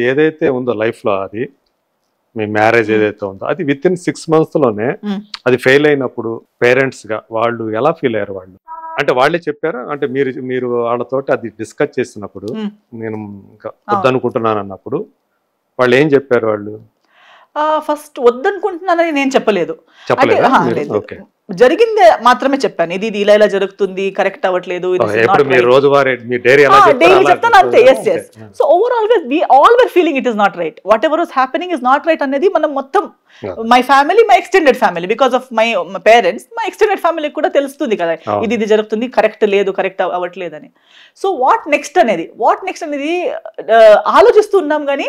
ఏదైతే ఉందో లైఫ్ లో అది మీ మ్యారేజ్ ఏదైతే ఉందో అది విత్ ఇన్ 6 months లోనే అది ఫెయిల్ అయినప్పుడు పేరెంట్స్ గా వాళ్ళు ఎలా ఫీల్ అయ్యారు? వాళ్ళు అంటే వాళ్ళే చెప్పారా? అంటే మీరు వాళ్ళతోటి అది డిస్కస్ చేసినప్పుడు నేను ఇంకా వద్దనుకుంటున్నాను అన్నప్పుడు వాళ్ళు ఏం చెప్పారు? వాళ్ళు ఫస్ట్ వద్దనుకుంటున్నానని నేను చెప్పలేదు. చెప్పలేదు. జరిగిందే మాత్రమే చెప్పాను. ఇది ఇలా ఇలా జరుగుతుంది, కరెక్ట్ అవ్వట్లేదు. డైలీ చెప్తాను అంతే. So overall we all were feeling it is not right. Whatever was happening is not right అనేది మనం మొత్తం my family, my extended family, because of my parents, my extended family కూడా తెలుస్తుంది కదా ఇది జరుగుతుంది, కరెక్ట్ లేదు, కరెక్ట్ అవ్వట్లేదు అని. సో వాట్ నెక్స్ట్ అనేది ఆలోచిస్తున్నాం కానీ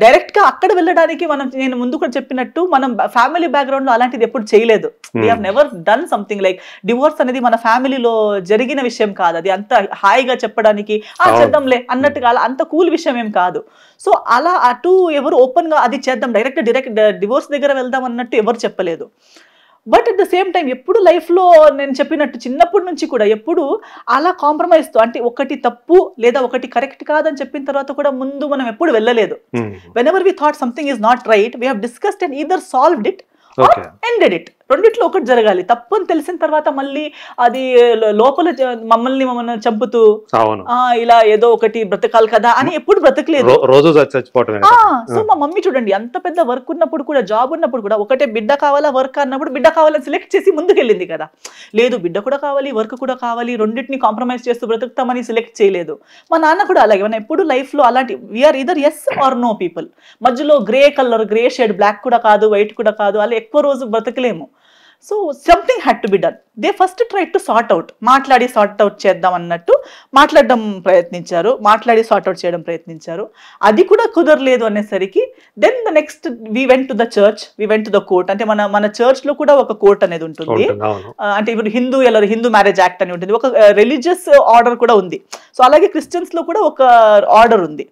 డైరెక్ట్ గా అక్కడ వెళ్ళడానికి నేను ముందు కూడా చెప్పినట్టు మనం ఫ్యామిలీ బ్యాక్గ్రౌండ్ లో అలాంటిది ఎప్పుడు చేయలేదు. We have never done something like divorce అనేది మన ఫ్యామిలీలో జరిగిన విషయం కాదు. అది అంత హాయిగా చెప్పడానికి చేద్దాంలే అన్నట్టుగా అంత కూల్ విషయం ఏం కాదు. సో అలా అటు ఎవరు ఓపెన్ గా అది చేద్దాం డైరెక్ట్ డివోర్స్ దగ్గర వెళ్దాం అన్నట్టు ఎవరు చెప్పలేదు. But at the same time ఎప్పుడు లైఫ్లో నేను చెప్పినట్టు చిన్నప్పటి నుంచి కూడా ఎప్పుడు అలా కాంప్రమైజ్తో అంటే ఒకటి తప్పు లేదా ఒకటి కరెక్ట్ కాదని చెప్పిన తర్వాత కూడా ముందు మనం ఎప్పుడు వెళ్ళలేదు. Whenever we thought something is not right, we have discussed and either solved it or ended it. రెండిట్లో ఒకటి జరగాలి. తప్పు అని తెలిసిన తర్వాత మళ్ళీ అది లోపల మమ్మల్ని చంపుతూ ఇలా ఏదో ఒకటి బ్రతకాలి కదా అని ఎప్పుడు బ్రతకలేదు. సో మా మమ్మీ చూడండి, అంత పెద్ద వర్క్ ఉన్నప్పుడు కూడా, జాబ్ ఉన్నప్పుడు కూడా ఒకటే బిడ్డ కావాలా వర్క్ అన్నప్పుడు బిడ్డ కావాలని సెలెక్ట్ చేసి ముందుకెళ్ళింది కదా. లేదు బిడ్డ కూడా కావాలి, వర్క్ కూడా కావాలి, రెండింటిని కాంప్రమైజ్ చేస్తూ బ్రతుకుతామని సెలెక్ట్ చేయలేదు. మా నాన్న కూడా అలాగే. మనం ఎప్పుడు లైఫ్ లో అలాంటి we are either yes are no people. మధ్యలో grey colour, grey shade, black కూడా కాదు, వైట్ కూడా కాదు, అలా ఎక్కువ రోజు బ్రతకలేము. So something had to be done. They first try to sort out, మాట్లాడి సార్ట్ అవుట్ చేద్దాం అన్నట్టు మాట్లాడి సార్ట్ అవుట్ చేయడం ప్రయత్నించారు. అది కూడా కుదరలేదు అనేసరికి then the next we went to the church, we went to the court. అంటే మన చర్చ్ లో కూడా ఒక కోర్ట్ అనేది ఉంటుంది. అంటే ఇప్పుడు హిందూ మ్యారేజ్ యాక్ట్ అని ఉంటుంది, ఒక రిలీజియస్ ఆర్డర్ కూడా ఉంది. సో అలాగే క్రిస్టియన్స్ లో కూడా ఒక ఆర్డర్ ఉంది.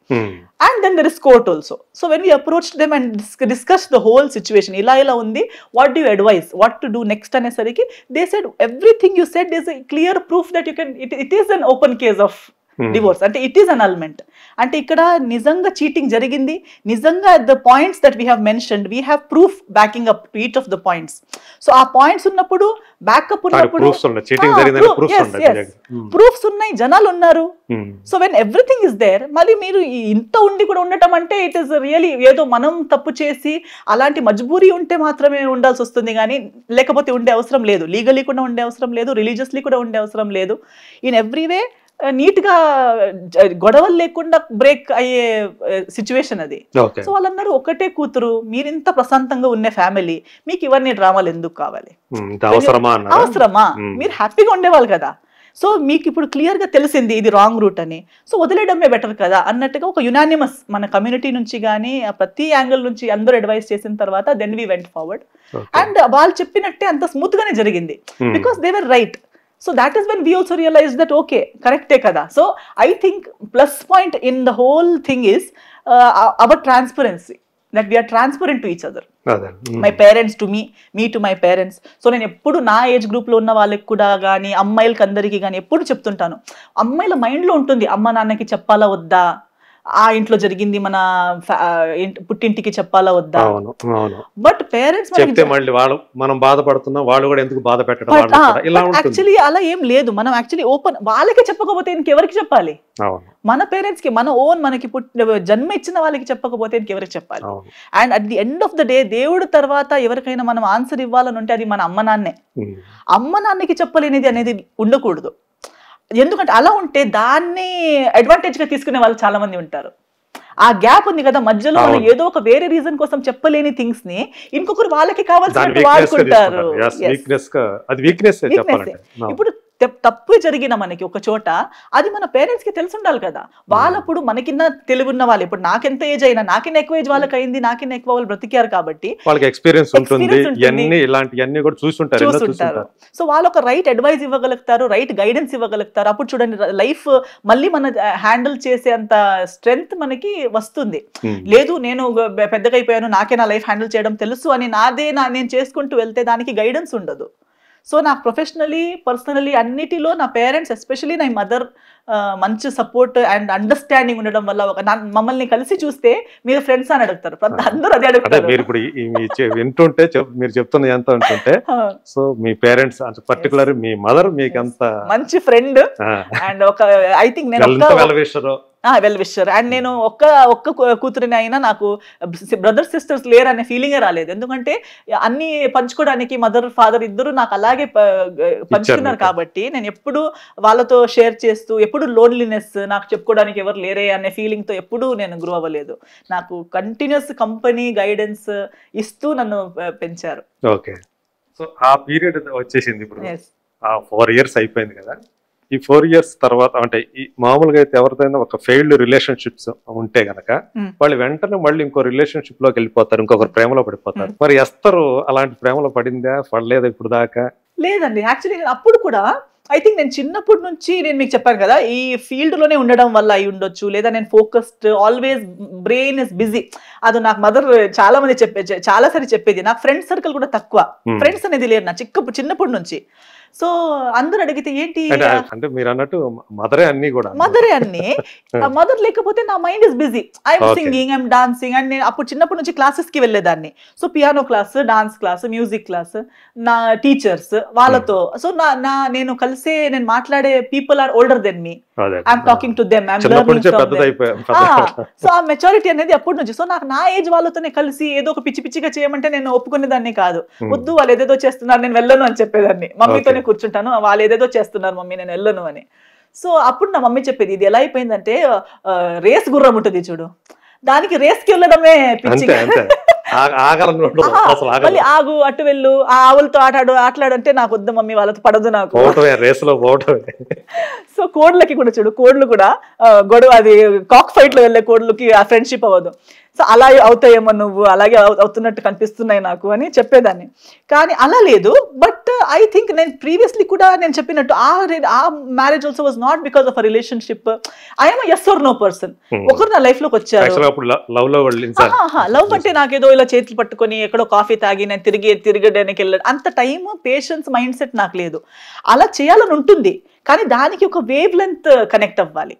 And then there is court also. So when we approached them and discussed the whole situation, ila undi, what do you advise, what to do next anesariki, they said everything you said is a clear proof that you can, it is an open case of divorce. Ante it is annulment. Ante ikkada nijanga cheating jarigindi, nijanga the points that we have mentioned, we have proof backing up to each of the points. So aa points unnappudu, backup unnappudu proofs unna, cheating jarigindani proofs unna, proofs unnai, janalu unnaru. So when everything is there, mali meeru inta undi kuda undatam ante it is really ఏదో మనం తప్పు చేసి అలాంటి మజ్బూరీ ఉంటే మాత్రమే ఉండాల్సి వస్తుంది కానీ లేకపోతే ఉండే అవసరం లేదు. లీగలీ కూడా ఉండే అవసరం లేదు, రిలీజియస్లీ కూడా ఉండే అవసరం లేదు. ఇన్ ఎవ్రీ వే నీట్ గా గొడవలు లేకుండా బ్రేక్ అయ్యే సిచ్యువేషన్ అది. సో వాళ్ళందరూ ఒకటే కూతురు, మీరింత ప్రశాంతంగా ఉన్న ఫ్యామిలీ, మీకు ఇవన్నీ డ్రామాలు ఎందుకు కావాలి, అవసరమా, మీరు హ్యాపీగా ఉండేవాళ్ళు కదా. సో మీకు ఇప్పుడు క్లియర్ గా తెలిసింది ఇది రాంగ్ రూట్ అని, సో వదిలేయడమే బెటర్ కదా అన్నట్టుగా ఒక యునానిమస్ మన కమ్యూనిటీ నుంచి కానీ ప్రతి యాంగిల్ నుంచి అందరూ అడ్వైస్ చేసిన తర్వాత then we went forward. And వాళ్ళు చెప్పినట్టే అంత స్మూత్ గానే జరిగింది, because they were right. So that is when we also realized that okay, correct kada. So I think plus point in the whole thing is our transparency, that we are transparent to each other. My parents to me to my parents. So నేను ఎప్పుడు నా age group లో ఉన్న వాళ్ళకి కూడా కానీ అమ్మాయిలకి అందరికీ కానీ ఎప్పుడు చెప్తుంటాను, అమ్మాయిల మైండ్ లో ఉంటుంది అమ్మ నాన్నకి చెప్పాలా వద్దా, ఆ ఇంట్లో జరిగింది మన పుట్టింటికి చెప్పాలా వద్దా. బట్ పేరెంట్స్ మనం బాధపడుతున్నాం, వాళ్ళు కూడా ఎందుకు బాధ పెట్టడం. యాక్చువల్లీ అలా ఏం లేదు. మనం యాక్చువల్లీ ఓపెన్, వాళ్ళకి చెప్పకపోతే ఇంకెవరికి చెప్పాలి? మన పేరెంట్స్ కి, మన ఓన్ మనకి జన్మ ఇచ్చిన వాళ్ళకి చెప్పకపోతే ఇంకెవరికి చెప్పాలి? And at the end of the day దేవుడు తర్వాత ఎవరికైనా మనం ఆన్సర్ ఇవ్వాలని ఉంటే అది మన అమ్మ నాన్నే. అమ్మ నాన్నకి చెప్పలేనిది అనేది ఉండకూడదు. ఎందుకంటే అలా ఉంటే దాన్ని అడ్వాంటేజ్ గా తీసుకునే వాళ్ళు చాలా మంది ఉంటారు. ఆ గ్యాప్ ఉంది కదా మధ్యలో, ఏదో ఒక వేరే రీజన్ కోసం చెప్పలేని థింగ్స్ ని ఇంకొకరు వాళ్ళకి కావాల్సినట్టు వాడుకుంటారు. ఇప్పుడు తప్పు జరిగిన మనకి ఒక చోట అది మన పేరెంట్స్ కి తెలిసి ఉండాలి కదా. వాళ్ళప్పుడు మనకిన్న తెలివి ఉన్న వాళ్ళు, ఇప్పుడు నాకెంత ఏజ్ అయినా, నాకిన్న ఎక్కువ ఏజ్ వాళ్ళకి అయింది, నాకిన్న ఎక్కువ వాళ్ళు బ్రతికారు కాబట్టి వాళ్ళకి ఎక్స్పీరియన్స్ ఉంటుంది, ఇలాంటివన్నీ కూడా చూస్తుంటారు. సో వాళ్ళు ఒక రైట్ అడ్వైస్ ఇవ్వగలుగుతారు, రైట్ గైడెన్స్ ఇవ్వగలుగుతారు. అప్పుడు చూడండి లైఫ్ మళ్ళీ మన హ్యాండిల్ చేసే అంత స్ట్రెంగ్త్ మనకి వస్తుంది. లేదు నేను పెద్దగా అయిపోయాను, నాకే నా లైఫ్ హ్యాండిల్ చేయడం తెలుసు అని నేను చేసుకుంటూ వెళ్తే దానికి గైడెన్స్ ఉండదు. సో నాకు ప్రొఫెషనలీ పర్సనలీ అన్నిటిలో నా పేరెంట్స్ ఎస్పెషలీ నా మదర్ మంచి సపోర్ట్ అండ్ అండర్స్టాండింగ్ ఉండడం వల్ల మమ్మల్ని కలిసి చూస్తే మీరు ఫ్రెండ్స్ అని అడుగుతారు, అందరూ అదే అడుగుతారు. మీరు ఇప్పుడు వింటుంటే మీరు చెప్తున్నది ఎంత ఉంటుంటే, సో మీ పేరెంట్స్ పర్టికులర్ మీ మదర్ మీకు అంత మంచి ఫ్రెండ్ అండ్ ఒక ఐ థింక్ నేను వెల్ విషర్ అండ్ నేను ఒక్క కూతురిని అయినా నాకు బ్రదర్స్ సిస్టర్స్ లేరు అనే ఫీలింగే రాలేదు. ఎందుకంటే అన్ని పంచుకోవడానికి మదర్ ఫాదర్ ఇద్దరు నాకు అలాగే పంచుకున్నారు కాబట్టి నేను ఎప్పుడు వాళ్ళతో షేర్ చేస్తూ ఎప్పుడు లోన్లీనెస్ నాకు చెప్పుకోవడానికి ఎవరు లేరే అనే ఫీలింగ్ తో ఎప్పుడు నేను గ్రో అవ్వలేదు. నాకు కంటిన్యూస్ కంపెనీ గైడెన్స్ ఇస్తూ నన్ను పెంచారు. ఓకే, సో ఆ పీరియడ్ వచ్చేసింది, ఇప్పుడు ఆ 4 years అయిపోయింది కదా. ఈ 4 years తర్వాత అంటే ఈ మామూలుగా అయితే ఎవరిదైనా ఒక ఫెయిల్డ్ రిలేషన్షిప్స్ ఉంటే గనక వాళ్ళు వెంటనే మళ్ళీ ఇంకో రిలేషన్షిప్ లోకి వెళ్ళిపోతారు, ఇంకొకరు ప్రేమలో పడిపోతారు. మరి ఎస్తరు అలాంటి ప్రేమలో పడిందా, పడలేదా ఇప్పుడు దాకా? లేదండి, యాక్చువల్లీ నేను అప్పుడు కూడా ఐ థింక్ నేను చిన్నప్పటి నుంచి నేను మీకు చెప్పాను కదా ఈ ఫీల్డ్ లోనే ఉండడం వల్ల అయి ఉండొచ్చు, లేదా నేను focused always brain is busy. అది నాకు మదర్ చాలా మంది చాలా సారి చెప్పేది. నాకు ఫ్రెండ్స్ సర్కిల్ కూడా తక్కువ, ఫ్రెండ్స్ అనేది లేరు నా చిన్నప్పటి నుంచి. సో అందరు అడిగితే ఏంటి అంటే మీరు అన్నట్టు మదరే అన్ని మదర్ లేకపోతే నా mind is busy, I'm singing, I'm dancing. And నేను అప్పుడు చిన్నప్పటి నుంచి క్లాసెస్ కి వెళ్ళేదాన్ని. So piano class, dance class, music class, నా టీచర్స్ వాళ్ళతో. సో నేను కలిసే నేను మాట్లాడే people are older then me, I'm talking to them, I'm learning from them. So ఆ మెచ్యూరిటీ అనేది అప్పటి నుంచి. సో నాకు నా ఏజ్ వాళ్ళతోనే కలిసి ఏదో ఒక పిచ్చిగా చేయమంటే నేను ఒప్పుకునేదాన్ని కాదు. వద్దు వాళ్ళు ఏదేదో చేస్తున్నారు నేను వెళ్ళను అని చెప్పేదాన్ని. మమ్మీతోనే కూర్చుంటాను, వాళ్ళు ఏదేదో చేస్తున్నారు మమ్మీ నేను వెళ్ళను అని. సో అప్పుడు నా మమ్మీ చెప్పేది ఇది ఎలా అయిపోయిందంటే రేస్ గుర్రం ఉంటుంది చూడు, దానికి రేస్కి వెళ్ళడమే పిచ్చిగా. మళ్ళీ ఆగు అటు వెళ్ళు ఆ ఆవులతో ఆటలాడంటే నాకు వద్దు మమ్మీ, వాళ్ళతో పడదు నాకు. సో కోడ్లకి కూడా చూడు, కోడ్లు కూడా గొడవ, అది కాక్ ఫైట్ లో వెళ్ళే కోడ్లకి ఆ ఫ్రెండ్షిప్ అవ్వదు. సో అలా అవుతాయేమో నువ్వు, అలాగే అవుతున్నట్టు కనిపిస్తున్నాయి నాకు అని చెప్పేదాన్ని. కానీ అలా లేదు. బట్ ఐ థింక్ నేను ప్రీవియస్లీ కూడా నేను చెప్పినట్టు ఆ marriage also was not because of a relationship. I'm yes are no person. ఒకరు నా లైఫ్ లోకి వచ్చారు. లవ్ అంటే నాకేదో ఇలా చేతులు పట్టుకొని ఎక్కడో కాఫీ తాగి నేను తిరగడానికి వెళ్ళాడు అంత టైం, పేషెన్స్, మైండ్ సెట్ నాకు లేదు. అలా చేయాలని ఉంటుంది కానీ దానికి ఒక వేవ్ లెంత్ కనెక్ట్ అవ్వాలి.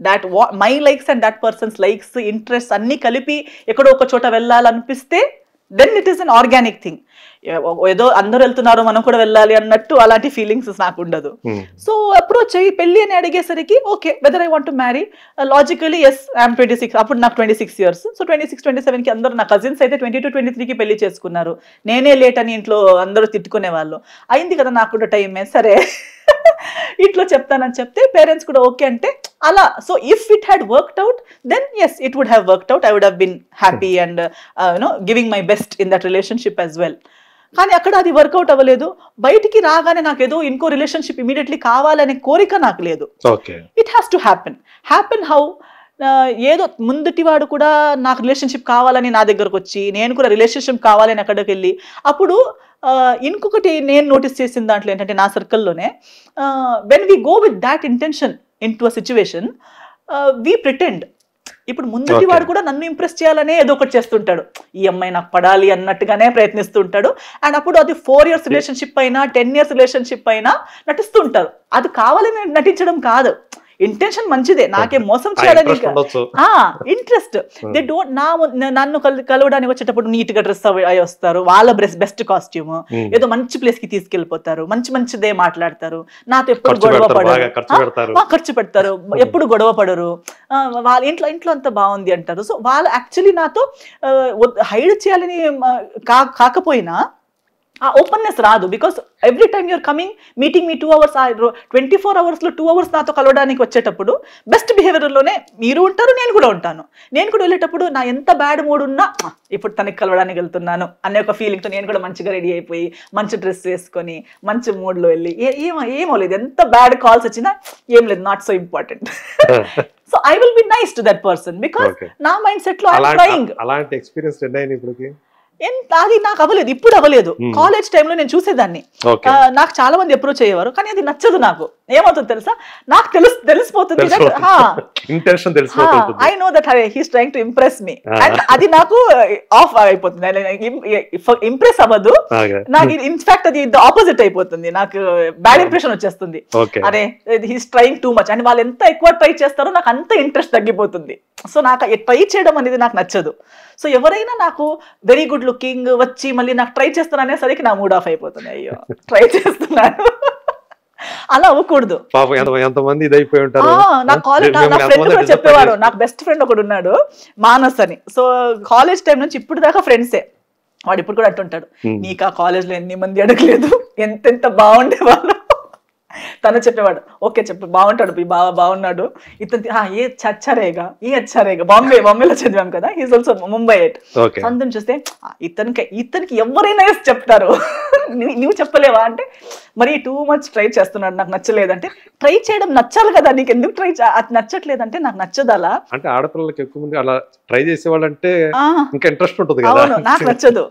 That my likes and that persons likes, interest అన్ని కలిపి ఎక్కడో ఒక చోట వెళ్ళాలనిపిస్తే then it is an organic thing. ఏదో అందరూ వెళ్తున్నారు మనం కూడా వెళ్ళాలి అన్నట్టు అలాంటి ఫీలింగ్స్ నాకు ఉండదు. సో అప్రోచ్ అయ్యి పెళ్లి అని అడిగేసరికి okay whether I want to marry, logically yes I'm 26, అప్పుడు నాకు 26 years. సో 26-27కి అందరూ నా కజిన్స్ అయితే 22-23కి పెళ్లి చేసుకున్నారు. నేనే లేట్ అని ఇంట్లో అందరూ తిట్టుకునే వాళ్ళు. అయింది కదా నాకు కూడా టైమే, సరే ఇంట్లో చెప్తానని చెప్తే పేరెంట్స్ కూడా ఓకే అంటే అలా. So if it had worked out then yes it would have worked out. I would have been happy and giving my best in that relationship as well. కానీ అక్కడ అది వర్కౌట్ అవ్వలేదు. బయటికి రాగానే నాకు ఏదో ఇంకో రిలేషన్షిప్ ఇమీడియట్లీ కావాలనే కోరిక నాకు లేదు. It has to happen how, ఏదో ముందుటివాడు కూడా నాకు రిలేషన్షిప్ కావాలని నా దగ్గరకు వచ్చి, నేను కూడా రిలేషన్షిప్ కావాలని అక్కడికి వెళ్ళి, అప్పుడు ఇంకొకటి నేను నోటీస్ చేసిన దాంట్లో ఏంటంటే నా సర్కిల్లోనే when we go with that intention into a situation we pretend. ఇప్పుడు ముందుటి వాడు కూడా నన్ను ఇంప్రెస్ చేయాలనే ఏదో ఒకటి చేస్తుంటాడు, ఈ అమ్మాయి నాకు పడాలి అన్నట్టుగానే ప్రయత్నిస్తుంటాడు. అండ్ అప్పుడు అది 4 years రిలేషన్షిప్ అయినా 10 years రిలేషన్షిప్ అయినా నటిస్తుంటారు. అది కావాలని నటించడం కాదు, ఇంటెన్షన్ మంచిదే, నాకే మోసం చేయాలని ఇంట్రెస్ట్. దే డోంట్ నన్ను కలవడానికి వచ్చేటప్పుడు నీట్ గా డ్రెస్ అయి వస్తారు, వాళ్ళ బెస్ట్ కాస్ట్యూమ్, ఏదో మంచి ప్లేస్ కి తీసుకెళ్లిపోతారు, మంచిదే మాట్లాడతారు, నాతో ఎప్పుడు గొడవ పడరు, ఖర్చు పెడతారు, ఎప్పుడు గొడవ పడరు, వాళ్ళ ఇంట్లో అంతా బాగుంది అంటారు. సో వాళ్ళు యాక్చువల్లీ నాతో హైడ్ చేయాలని కాకపోయినా ఆ ఓపెన్నెస్ రాదు. Because every time you're coming meeting me 2 hours, 24 hours లో 2 hours నాతో కలవడానికి వచ్చేటప్పుడు బెస్ట్ బిహేవియర్లోనే మీరు ఉంటారు, నేను కూడా ఉంటాను. నేను కూడా వెళ్ళేటప్పుడు నా ఎంత బ్యాడ్ మూడ్ ఉన్నా ఇప్పుడు తనకి కలవడానికి వెళ్తున్నాను అనే ఒక ఫీలింగ్తో నేను కూడా మంచిగా రెడీ అయిపోయి మంచి డ్రెస్ వేసుకొని మంచి మూడ్లో వెళ్ళి ఏమో లేదు, ఎంత బ్యాడ్ కాల్స్ వచ్చినా ఏం లేదు, not so important. So I will be nice to that person because నా మైండ్ సెట్ లో ఐఎమ్ ట్రైయింగ్. అలాంటి ఎక్స్పీరియన్స్ అది నాకు అవ్వలేదు, ఇప్పుడు అవ్వలేదు. కాలేజ్ టైంలో నేను చూసేదాన్ని, ఓకే నాకు చాలా మంది అప్రోచ్ అయ్యేవారు, కానీ అది నచ్చదు. నాకు ఏమవుతుంది తెలుసా, నాకు తెలిసిపోతుంది, ఇంటెన్షన్ తెలిసిపోతుంది. I know that he's trying to impress me, and అది నాకు ఆఫ్ అయిపోతుంది. ఇంప్రెస్ అవ్వదు నాకు, ఇన్ఫాక్ట్ అది ఆపోజిట్ అయిపోతుంది, నాకు బ్యాడ్ ఇంప్రెషన్ వచ్చేస్తుంది. అరే he's trying too much, and వాళ్ళు ఎంత ఎక్కువ ట్రై చేస్తారో నాకు అంత ఇంట్రెస్ట్ తగ్గిపోతుంది. సో నాకు ట్రై చేయడం అనేది నాకు నచ్చదు. సో ఎవరైనా నాకు వెరీ గుడ్ లుకింగ్ వచ్చి మళ్ళీ నాకు ట్రై చేస్తాను అనేసరికి నా మూడ్ ఆఫ్ అయిపోతుంది. అయ్యో ట్రై చేస్తున్నాను, అలా అవ్వకూడదు. ఎంతమంది ఇదైపోయి ఉంటారు. నా కాలేజ్ నా ఫ్రెండ్ కూడా చెప్పేవాడు, నాకు బెస్ట్ ఫ్రెండ్ ఒకడు ఉన్నాడు మానస్ అని. సో కాలేజ్ టైం నుంచి ఇప్పుడు దాకా ఫ్రెండ్సే. వాడు ఇప్పుడు కూడా అంటుంటాడు, నీకు ఆ కాలేజ్ లో ఎన్ని మంది అడగలేదు, ఎంతెంత బాగుండేవాళ్ళు. తను చెప్పేవాడు, ఓకే చెప్పు బాగుంటాడు, బాగా బాగున్నాడు, ఇతను ఏ అచ్చారేగా బాంబేలో చదివాం కదా, ఈజ్ ఆల్సో ముంబై ఎట్. అందరం చూస్తే ఇతనికి ఎవరైనా చెప్తారు, నువ్వు చెప్పలేవా అంటే, మరి టూ మచ్ ట్రై చేస్తున్నాడు, నాకు నచ్చలేదంటే. ట్రై చేయడం నచ్చాలి కదా, నీకు ఎందుకు ట్రై అది నచ్చట్లేదంటే నాకు నచ్చదు. అలా అంటే ఆడపిల్లలకి ఎక్కువ మంది అలా ట్రై చేసేవాళ్ళంటే ఇంకా ఇంట్రెస్ట్ ఉంటుంది కదా, నాకు నచ్చదు.